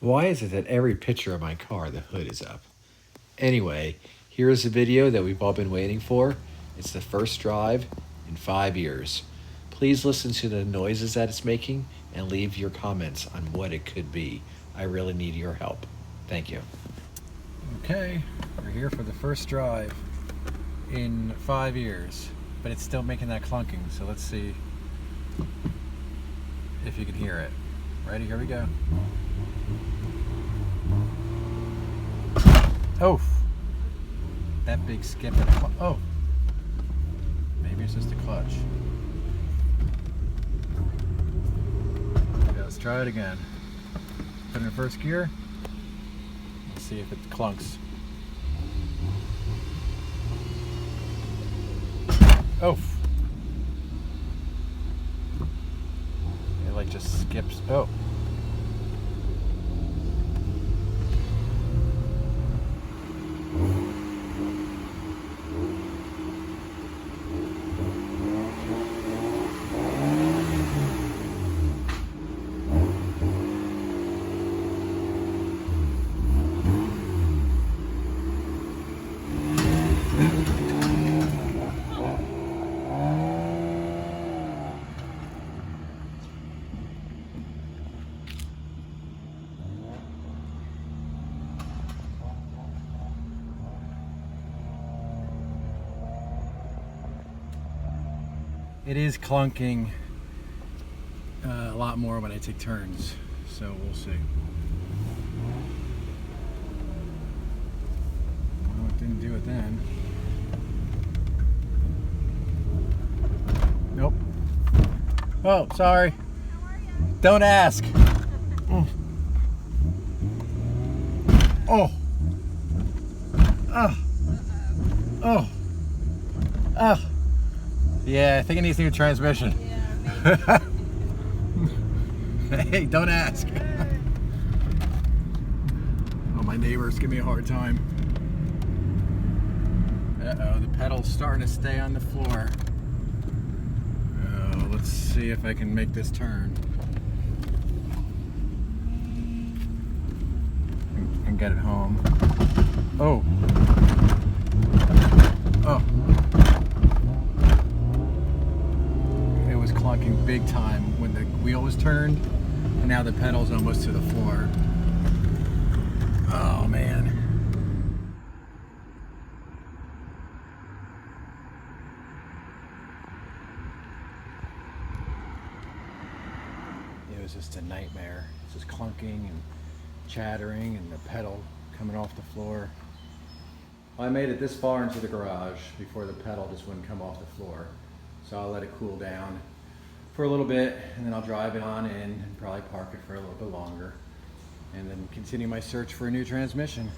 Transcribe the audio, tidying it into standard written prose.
Why is it that every picture of my car, the hood is up? Anyway, here is a video that we've all been waiting for. It's the first drive in 5 years. Please listen to the noises that it's making and leave your comments on what it could be. I really need your help. Thank you. Okay, we're here for the first drive in 5 years, but it's still making that clunking, so let's see if you can hear it. Ready? Here we go. Oh, that big skip and oh, maybe it's just a clutch. Okay, let's try it again. Put it in first gear. Let's see if it clunks. Oh, it like just skips. Oh. It is clunking a lot more when I take turns, so we'll see. Well, it didn't do it then. Nope. Oh, sorry. How are you? Don't ask. Oh. Oh. Oh. Oh. Oh. Yeah, I think it needs a new transmission. Yeah, maybe. Hey, don't ask. Oh, my neighbors give me a hard time. Uh-oh, the pedal's starting to stay on the floor. Oh, let's see if I can make this turn. And get it home. Oh. Oh. Clunking big time when the wheel was turned, and now the pedal's almost to the floor. Oh man. It was just a nightmare. It's just clunking and chattering and the pedal coming off the floor. Well, I made it this far into the garage before the pedal just wouldn't come off the floor. So I'll let it cool down for a little bit, and then I'll drive it on in and probably park it for a little bit longer, and then continue my search for a new transmission.